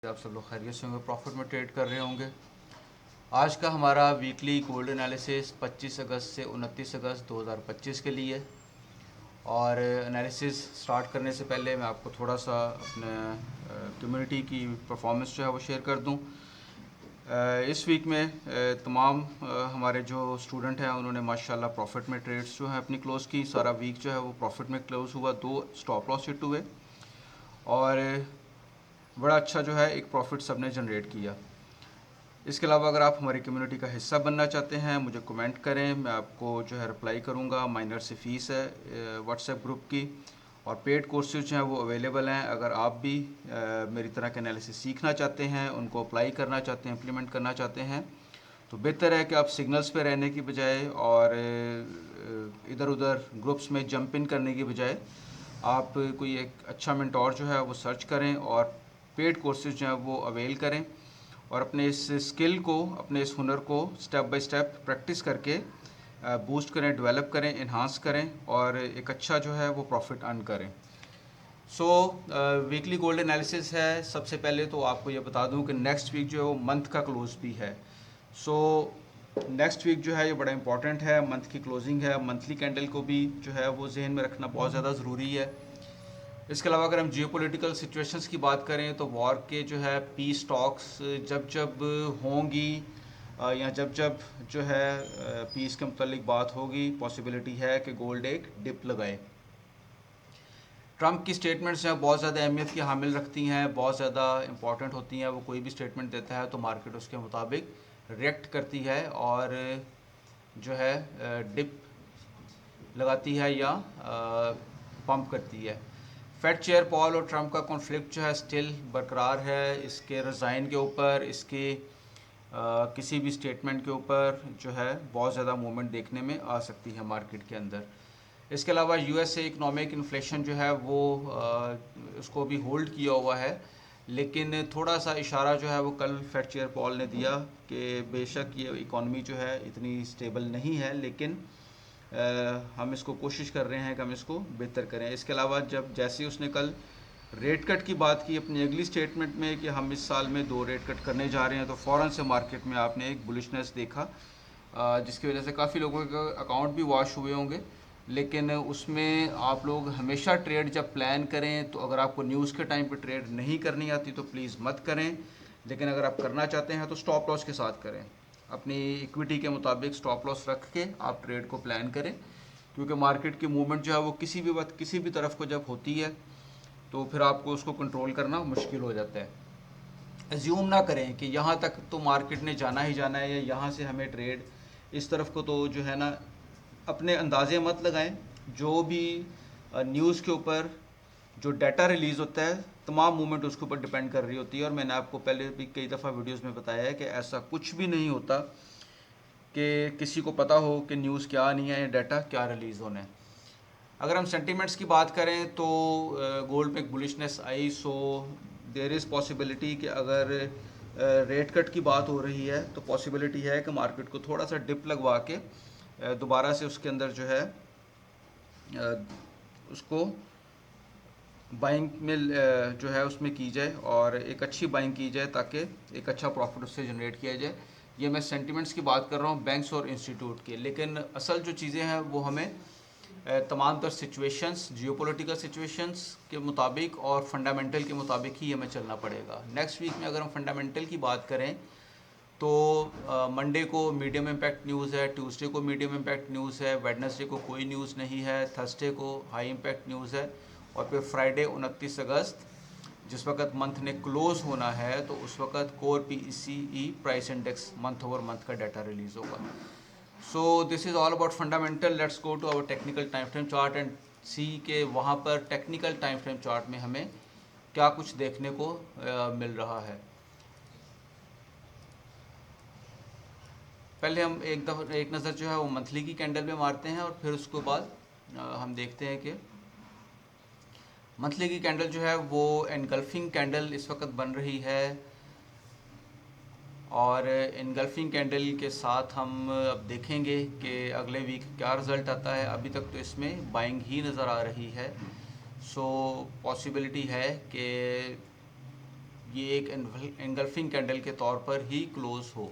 आप सब लोग खैरियत से होंगे, प्रॉफिट में ट्रेड कर रहे होंगे। आज का हमारा वीकली गोल्ड एनालिसिस 25 अगस्त से 29 अगस्त 2025 के लिए। और एनालिसिस स्टार्ट करने से पहले मैं आपको थोड़ा सा अपने कम्युनिटी की परफॉर्मेंस जो है वो शेयर कर दूं। इस वीक में तमाम हमारे जो स्टूडेंट हैं उन्होंने माशाल्लाह प्रॉफिट में ट्रेड्स जो है अपनी क्लोज़ की। सारा वीक जो है वो प्रॉफिट में क्लोज़ हुआ, 2 स्टॉप लॉस हिट हुए और बड़ा अच्छा जो है एक प्रॉफिट सब ने जनरेट किया। इसके अलावा अगर आप हमारी कम्युनिटी का हिस्सा बनना चाहते हैं मुझे कमेंट करें, मैं आपको जो है रिप्लाई करूंगा। माइनर से फ़ीस है व्हाट्सएप ग्रुप की, और पेड कोर्सेज जो हैं वो अवेलेबल हैं। अगर आप भी मेरी तरह के एनालिसिस सीखना चाहते हैं, उनको अप्लाई करना चाहते हैं, इम्प्लीमेंट करना चाहते हैं, तो बेहतर है कि आप सिग्नल्स पे रहने की बजाय और इधर उधर ग्रुप्स में जंप इन करने की बजाय आप कोई एक अच्छा मेंटोर जो है वो सर्च करें और पेड कोर्सेज जो हैं वो अवेल करें, और अपने इस स्किल को, अपने इस हुनर को स्टेप बाय स्टेप प्रैक्टिस करके बूस्ट करें, डेवलप करें, इन्हांस करें और एक अच्छा जो है वो प्रॉफिट अर्न करें। सो वीकली गोल्ड एनालिसिस है। सबसे पहले तो आपको ये बता दूं कि नेक्स्ट वीक जो है वो मंथ का क्लोज भी है। सो नेक्स्ट वीक जो है ये बड़ा इंपॉर्टेंट है, मंथ की क्लोजिंग है। मंथली कैंडल को भी जो है वो जहन में रखना बहुत ज़्यादा ज़रूरी है। इसके अलावा अगर हम जियोपॉलिटिकल सिचुएशंस की बात करें तो वॉर के जो है पीस टॉक्स जब जब होंगी या जब जब जो है पीस के मुतालिक बात होगी, पॉसिबिलिटी है कि गोल्ड एक डिप लगाए। ट्रंप की स्टेटमेंट्स हैं बहुत ज़्यादा अहमियत की हामिल रखती हैं, बहुत ज़्यादा इंपॉर्टेंट होती हैं। वो कोई भी स्टेटमेंट देता है तो मार्केट उसके मुताबिक रिएक्ट करती है और जो है डिप लगाती है या पंप करती है। फेड चेयर पॉल और ट्रंप का कॉन्फ्लिक्ट जो है स्टिल बरकरार है। इसके रिज़ाइन के ऊपर, इसके किसी भी स्टेटमेंट के ऊपर जो है बहुत ज़्यादा मूवमेंट देखने में आ सकती है मार्केट के अंदर। इसके अलावा यूएसए इकोनॉमिक इन्फ्लेशन जो है वो उसको भी होल्ड किया हुआ है, लेकिन थोड़ा सा इशारा जो है वो कल फेड चेयर पॉल ने दिया कि बेशक ये इकॉनमी जो है इतनी स्टेबल नहीं है, लेकिन हम इसको कोशिश कर रहे हैं कि हम इसको बेहतर करें। इसके अलावा जब जैसे उसने कल रेट कट की बात की अपनी अगली स्टेटमेंट में कि हम इस साल में 2 रेट कट करने जा रहे हैं, तो फ़ौरन से मार्केट में आपने एक बुलिशनेस देखा, जिसकी वजह से काफ़ी लोगों के अकाउंट भी वॉश हुए होंगे। लेकिन उसमें आप लोग हमेशा ट्रेड जब प्लान करें तो अगर आपको न्यूज़ के टाइम पे ट्रेड नहीं करनी आती तो प्लीज़ मत करें, लेकिन अगर आप करना चाहते हैं तो स्टॉप लॉस के साथ करें। अपनी इक्विटी के मुताबिक स्टॉप लॉस रख के आप ट्रेड को प्लान करें, क्योंकि मार्केट की मूवमेंट जो है वो किसी भी वक्त किसी भी तरफ को जब होती है तो फिर आपको उसको कंट्रोल करना मुश्किल हो जाता है। एज्यूम ना करें कि यहाँ तक तो मार्केट ने जाना ही जाना है या यहाँ से हमें ट्रेड इस तरफ को, तो जो है ना अपने अंदाजे मत लगाएं। जो भी न्यूज़ के ऊपर जो डाटा रिलीज़ होता है तमाम मूवमेंट उसके ऊपर डिपेंड कर रही होती है, और मैंने आपको पहले भी कई दफ़ा वीडियोस में बताया है कि ऐसा कुछ भी नहीं होता कि किसी को पता हो कि न्यूज़ क्या आनी है या डाटा क्या रिलीज़ होना है। अगर हम सेंटीमेंट्स की बात करें तो गोल्ड में एक बुलिशनेस आई, सो देयर इज़ पॉसिबिलिटी कि अगर रेट कट की बात हो रही है तो पॉसिबिलिटी है कि मार्केट को थोड़ा सा डिप लगवा के दोबारा से उसके अंदर जो है उसको बाइंग में जो है उसमें की जाए और एक अच्छी बाइंग की जाए ताकि एक अच्छा प्रॉफिट उससे जनरेट किया जाए। ये मैं सेंटिमेंट्स की बात कर रहा हूँ बैंक्स और इंस्टीट्यूट के, लेकिन असल जो चीज़ें हैं वो हमें तमाम तर सिचुएशंस, जियोपॉलिटिकल सिचुएशंस के मुताबिक और फंडामेंटल के मुताबिक ही हमें चलना पड़ेगा। नेक्स्ट वीक में अगर हम फंडामेंटल की बात करें तो मंडे को मीडियम इम्पैक्ट न्यूज़ है, ट्यूसडे को मीडियम इम्पैक्ट न्यूज़ है, वेडनेसडे को कोई न्यूज़ नहीं है, थर्सडे को हाई इम्पैक्ट न्यूज़ है, और फिर फ्राइडे 29 अगस्त जिस वक्त मंथ ने क्लोज़ होना है तो उस वक्त core PCE price index month over month का डाटा रिलीज़ होगा। So this is all about fundamental. Let's go to our technical time frame chart and see के वहाँ पर टेक्निकल टाइम फ्रेम चार्ट में हमें क्या कुछ देखने को मिल रहा है। पहले हम एक नज़र जो है वो मंथली की कैंडल में मारते हैं और फिर उसके बाद हम देखते हैं कि मंथली की कैंडल जो है वो एनगल्फिंग कैंडल इस वक्त बन रही है, और इनगल्फिंग कैंडल के साथ हम अब देखेंगे कि अगले वीक क्या रिज़ल्ट आता है। अभी तक तो इसमें बाइंग ही नज़र आ रही है, सो पॉसिबिलिटी है कि ये एक एंगल्फिंग कैंडल के तौर पर ही क्लोज हो।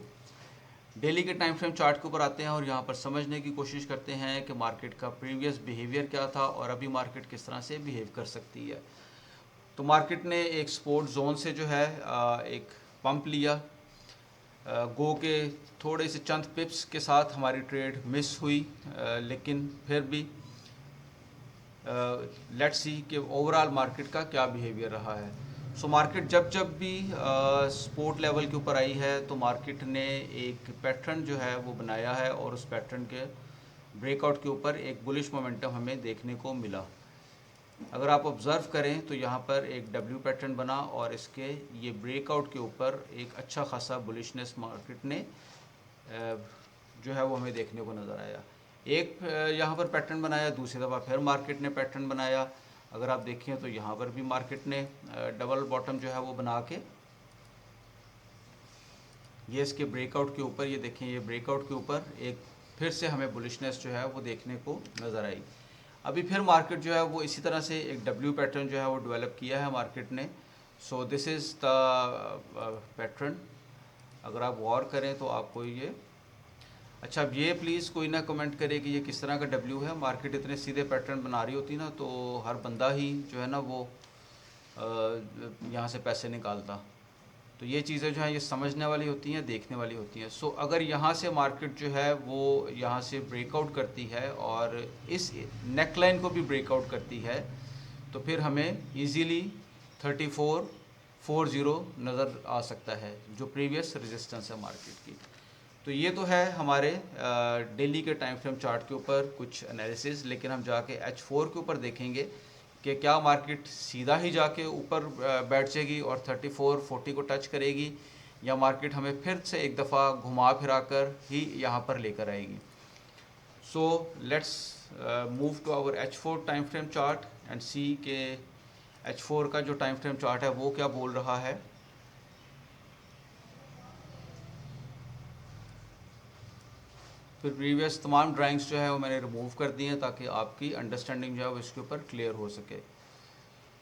डेली के टाइम फ्रेम चार्ट के ऊपर आते हैं और यहाँ पर समझने की कोशिश करते हैं कि मार्केट का प्रीवियस बिहेवियर क्या था और अभी मार्केट किस तरह से बिहेव कर सकती है। तो मार्केट ने एक सपोर्ट जोन से जो है एक पंप लिया, गो के थोड़े से चंद पिप्स के साथ हमारी ट्रेड मिस हुई, लेकिन फिर भी लेट्स सी कि ओवरऑल मार्केट का क्या बिहेवियर रहा है। सो मार्केट जब भी सपोर्ट लेवल के ऊपर आई है तो मार्केट ने एक पैटर्न जो है वो बनाया है और उस पैटर्न के ब्रेकआउट के ऊपर एक बुलिश मोमेंटम हमें देखने को मिला। अगर आप ऑब्ज़र्व करें तो यहाँ पर एक डब्ल्यू पैटर्न बना और इसके ये ब्रेकआउट के ऊपर एक अच्छा खासा बुलिशनेस मार्केट ने जो है वो हमें देखने को नज़र आया। एक यहाँ पर पैटर्न बनाया, दूसरी दफ़ा फिर मार्केट ने पैटर्न बनाया। अगर आप देखें तो यहाँ पर भी मार्केट ने डबल बॉटम जो है वो बना के ये इसके ब्रेकआउट के ऊपर, ये देखें ये ब्रेकआउट के ऊपर एक फिर से हमें बुलिशनेस जो है वो देखने को नज़र आई। अभी फिर मार्केट जो है वो इसी तरह से एक डब्ल्यू पैटर्न जो है वो डेवलप किया है मार्केट ने। सो दिस इज़ द पैटर्न। अगर आप गौर करें तो आपको ये अच्छा, अब ये प्लीज़ कोई ना कमेंट करे कि ये किस तरह का डब्ल्यू है। मार्केट इतने सीधे पैटर्न बना रही होती ना तो हर बंदा ही जो है ना वो यहाँ से पैसे निकालता। तो ये चीज़ें जो हैं ये समझने वाली होती हैं, देखने वाली होती हैं। सो अगर यहाँ से मार्केट जो है वो यहाँ से ब्रेकआउट करती है और इस नेकलाइन को भी ब्रेकआउट करती है तो फिर हमें इजीली 3440 नज़र आ सकता है जो प्रीवियस रेजिस्टेंस है मार्केट की। तो ये तो है हमारे डेली के टाइम फ्रेम चार्ट के ऊपर कुछ एनालिसिस, लेकिन हम जाके H4 के ऊपर देखेंगे कि क्या मार्केट सीधा ही जाके ऊपर बैठ जाएगी और 3440 को टच करेगी या मार्केट हमें फिर से एक दफ़ा घुमा फिरा कर ही यहाँ पर लेकर आएगी। So let's move to our H4 time frame chart and see के H4 का जो टाइम फ्रेम चार्ट है वो क्या बोल रहा है। फिर प्रीवियस तमाम ड्राइंग्स जो है वो मैंने रिमूव कर दी हैं ताकि आपकी अंडरस्टैंडिंग जो है वो इसके ऊपर क्लियर हो सके।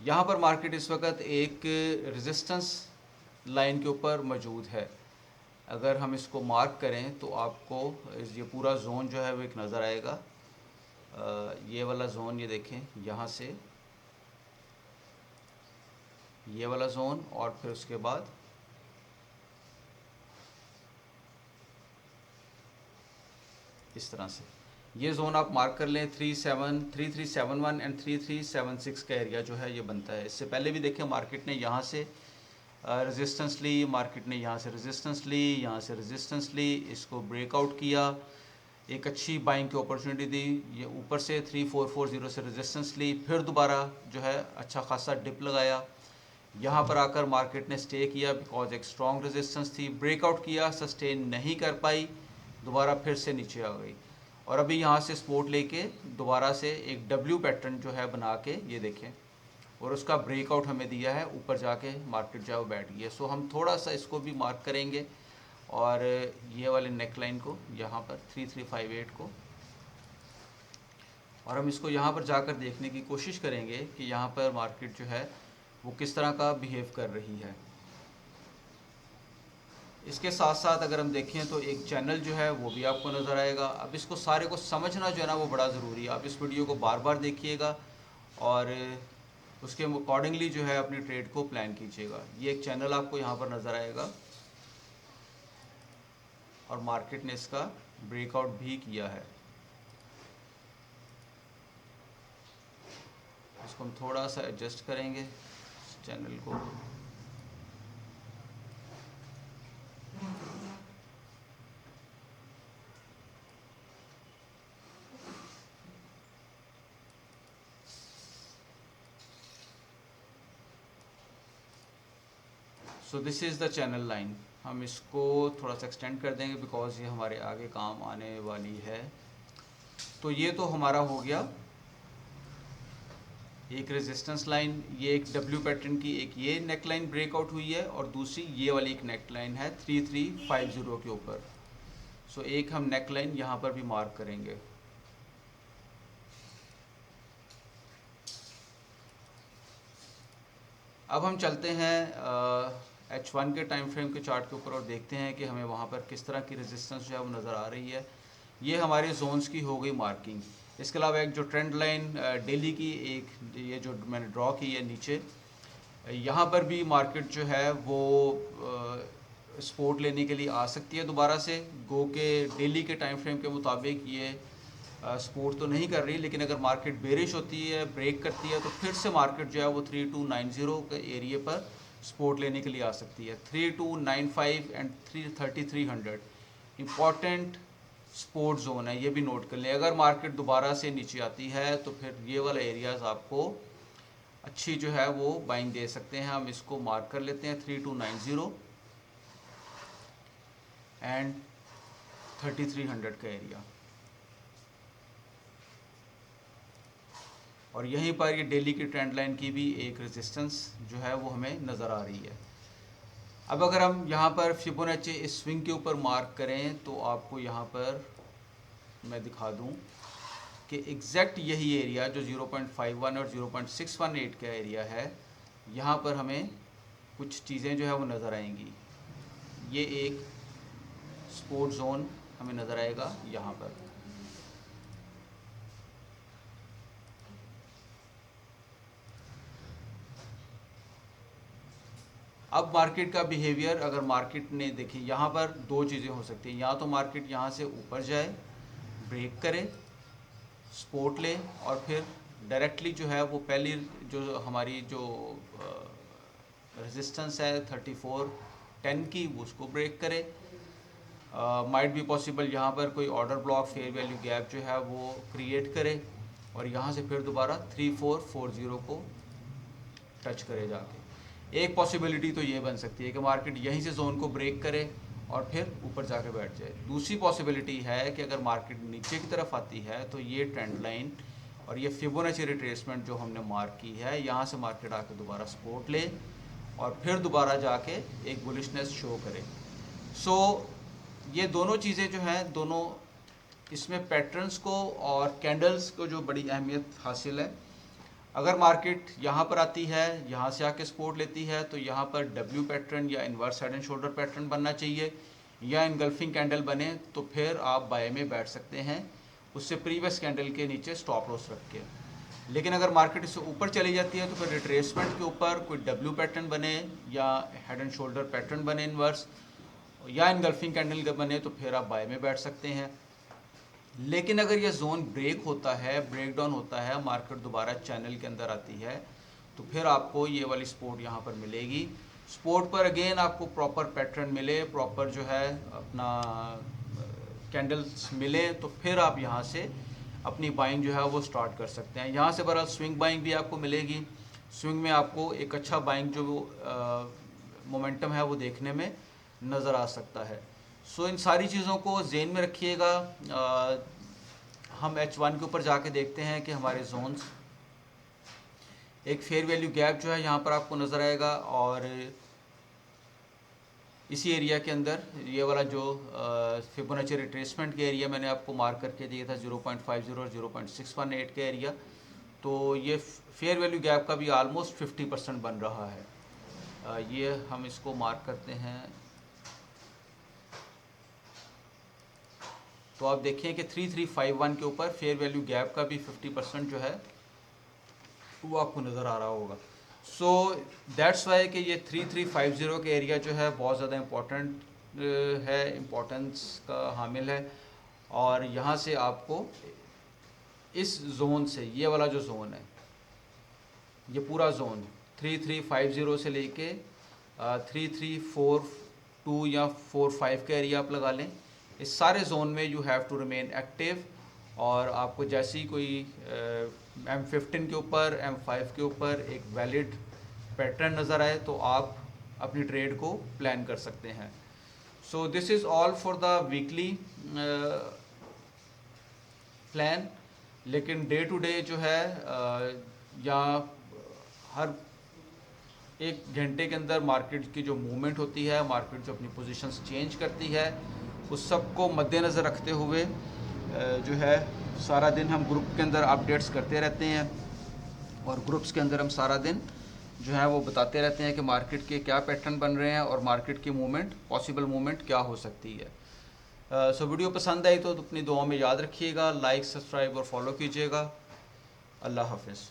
यहाँ पर मार्केट इस वक्त एक रेजिस्टेंस लाइन के ऊपर मौजूद है। अगर हम इसको मार्क करें तो आपको ये पूरा जोन जो है वो एक नज़र आएगा। ये वाला जोन, ये देखें यहाँ से ये वाला जोन और फिर उसके बाद इस तरह से ये जोन आप मार्क कर लें। 3371 एंड 3376 का एरिया जो है ये बनता है। इससे पहले भी देखें मार्केट ने यहाँ से रेजिस्टेंस ली, मार्केट ने यहाँ से रेजिस्टेंस ली, यहाँ से रेजिस्टेंस ली, इसको ब्रेकआउट किया, एक अच्छी बाइंग की अपॉर्चुनिटी दी, ये ऊपर से 3440 से रेजिस्टेंस ली, फिर दोबारा जो है अच्छा खासा डिप लगाया, यहाँ पर आकर मार्केट ने स्टे किया बिकॉज एक स्ट्रॉन्ग रेजिस्टेंस थी, ब्रेकआउट किया, सस्टेन नहीं कर पाई, दोबारा फिर से नीचे आ गई और अभी यहाँ से सपोर्ट लेके दोबारा से एक डब्ल्यू पैटर्न जो है बना के ये देखें और उसका ब्रेकआउट हमें दिया है, ऊपर जाके मार्केट जो है वो बैठ गई है। सो हम थोड़ा सा इसको भी मार्क करेंगे और ये वाले नेकलाइन को यहाँ पर 3358 को, और हम इसको यहाँ पर जाकर देखने की कोशिश करेंगे कि यहाँ पर मार्केट जो है वो किस तरह का बिहेव कर रही है। इसके साथ साथ अगर हम देखें तो एक चैनल जो है वो भी आपको नज़र आएगा। अब इसको सारे को समझना जो है ना वो बड़ा ज़रूरी है। आप इस वीडियो को बार बार देखिएगा और उसके अकॉर्डिंगली जो है अपनी ट्रेड को प्लान कीजिएगा। ये एक चैनल आपको यहाँ पर नज़र आएगा और मार्केट ने इसका ब्रेकआउट भी किया है। इसको हम थोड़ा सा एडजस्ट करेंगे इस चैनल को। सो this is the channel line. हम इसको थोड़ा सा एक्सटेंड कर देंगे बिकॉज ये हमारे आगे काम आने वाली है। तो ये तो हमारा हो गया एक रेजिस्टेंस लाइन, ये एक डब्ल्यू पैटर्न की एक ये नेक लाइन ब्रेकआउट हुई है और दूसरी ये वाली एक नेक लाइन है 3350 के ऊपर। सो एक हम नेक लाइन यहाँ पर भी मार्क करेंगे। अब हम चलते हैं H1 के टाइम फ्रेम के चार्ट के ऊपर और देखते हैं कि हमें वहाँ पर किस तरह की रेजिस्टेंस जो है वो नज़र आ रही है। ये हमारे जोन्स की हो गई मार्किंग। इसके अलावा एक जो ट्रेंड लाइन डेली की एक ये जो मैंने ड्रॉ की है नीचे, यहाँ पर भी मार्केट जो है वो सपोर्ट लेने के लिए आ सकती है दोबारा से। गो के डेली के टाइम फ्रेम के मुताबिक ये सपोर्ट तो नहीं कर रही, लेकिन अगर मार्केट बेरिश होती है, ब्रेक करती है, तो फिर से मार्केट जो है वो 3290 के एरिए पर सपोर्ट लेने के लिए आ सकती है। 3295 एंड 3300 इम्पॉर्टेंट सपोर्ट जोन है, ये भी नोट कर लें। अगर मार्केट दोबारा से नीचे आती है तो फिर ये वाला एरियाज आपको अच्छी जो है वो बाइंग दे सकते हैं। हम इसको मार्क कर लेते हैं 3290 एंड 3300 का एरिया, और यहीं पर ये डेली की ट्रेंड लाइन की भी एक रेजिस्टेंस जो है वो हमें नज़र आ रही है। अब अगर हम यहाँ पर फिबोनाची इस स्विंग के ऊपर मार्क करें तो आपको यहाँ पर मैं दिखा दूँ कि एग्जैक्ट यही एरिया जो 0.51 और 0.618 का एरिया है, यहाँ पर हमें कुछ चीज़ें जो है वो नज़र आएंगी। ये एक सपोर्ट जोन हमें नज़र आएगा यहाँ पर। अब मार्केट का बिहेवियर, अगर मार्केट ने देखिए यहाँ पर दो चीज़ें हो सकती हैं, या तो मार्केट यहाँ से ऊपर जाए, ब्रेक करे, सपोर्ट ले, और फिर डायरेक्टली जो है वो पहली जो हमारी जो रेजिस्टेंस है 3410 की, वो उसको ब्रेक करे। माइट बी पॉसिबल यहाँ पर कोई order block, fair value gap जो है वो क्रिएट करे और यहाँ से फिर दोबारा 3440 को टच करे जाके। एक पॉसिबिलिटी तो ये बन सकती है कि मार्केट यहीं से जोन को ब्रेक करे और फिर ऊपर जाके बैठ जाए। दूसरी पॉसिबिलिटी है कि अगर मार्केट नीचे की तरफ आती है तो ये ट्रेंड लाइन और ये फिबोनाची रिट्रेसमेंट जो हमने मार्क की है, यहाँ से मार्केट आके दोबारा सपोर्ट ले और फिर दोबारा जाके एक बुलिशनेस शो करे। सो ये दोनों चीज़ें जो हैं, दोनों इसमें पैटर्न्स को और कैंडल्स को जो बड़ी अहमियत हासिल है। अगर मार्केट यहाँ पर आती है, यहाँ से आके सपोर्ट लेती है, तो यहाँ पर डब्ल्यू पैटर्न या inverse head and shoulder pattern बनना चाहिए, या इनगल्फिंग कैंडल बने तो फिर आप बाय में बैठ सकते हैं उससे प्रीवियस कैंडल के नीचे स्टॉप लॉस रख के। लेकिन अगर मार्केट इससे ऊपर चली जाती है तो फिर रिट्रेसमेंट के ऊपर कोई डब्ल्यू पैटर्न बने या हेड एंड शोल्डर पैटर्न बने इन्वर्स, या इनगल्फिंग कैंडल बने, तो फिर आप बाय में बैठ सकते हैं। लेकिन अगर यह जोन ब्रेक होता है, ब्रेक डाउन होता है, मार्केट दोबारा चैनल के अंदर आती है, तो फिर आपको ये वाली सपोर्ट यहाँ पर मिलेगी। सपोर्ट पर अगेन आपको प्रॉपर पैटर्न मिले, प्रॉपर जो है अपना कैंडल्स मिले, तो फिर आप यहाँ से अपनी बाइंग जो है वो स्टार्ट कर सकते हैं। यहाँ से बहरहाल स्विंग बाइंग भी आपको मिलेगी। स्विंग में आपको एक अच्छा बाइंग जो मोमेंटम है वो देखने में नज़र आ सकता है। सो इन सारी चीज़ों को ज़हन में रखिएगा। हम H1 के ऊपर जाके देखते हैं कि हमारे जोन्स, एक फेयर वैल्यू गैप जो है यहाँ पर आपको नज़र आएगा, और इसी एरिया के अंदर ये वाला जो फिबोनाची रिट्रेसमेंट के एरिया मैंने आपको मार्क करके दिया था 0.50 और 0.618 के एरिया, तो ये फेयर वैल्यू गैप का भी आलमोस्ट 50% बन रहा है। ये हम इसको मार्क करते हैं, तो आप देखिए कि 3351 के ऊपर फेयर वैल्यू गैप का भी 50% जो है वो आपको नज़र आ रहा होगा। सो दैट्स वाई कि ये 3350 के एरिया जो है बहुत ज़्यादा इम्पोर्टेंट है, इम्पोर्टेंस का हामिल है, और यहाँ से आपको इस जोन से, ये वाला जो जोन है, ये पूरा जोन 3350 से लेके 3342 या 45 का एरिया आप लगा लें। इस सारे जोन में you have to remain active, और आपको जैसी कोई M15 के ऊपर, M5 के ऊपर एक वैलिड पैटर्न नज़र आए तो आप अपनी ट्रेड को प्लान कर सकते हैं। सो this is all for the weekly plan. लेकिन डे टू डे जो है या हर एक घंटे के अंदर मार्केट की जो मूवमेंट होती है, मार्केट जो अपनी पोजीशंस चेंज करती है, उस सब को मद्देनज़र रखते हुए जो है सारा दिन हम ग्रुप के अंदर अपडेट्स करते रहते हैं, और ग्रुप्स के अंदर हम सारा दिन जो है वो बताते रहते हैं कि मार्केट के क्या पैटर्न बन रहे हैं और मार्केट की मूवमेंट, पॉसिबल मूवमेंट क्या हो सकती है। सो वीडियो पसंद आई तो अपनी दुआ में याद रखिएगा, लाइक, सब्सक्राइब और फॉलो कीजिएगा। अल्लाह हाफिज़।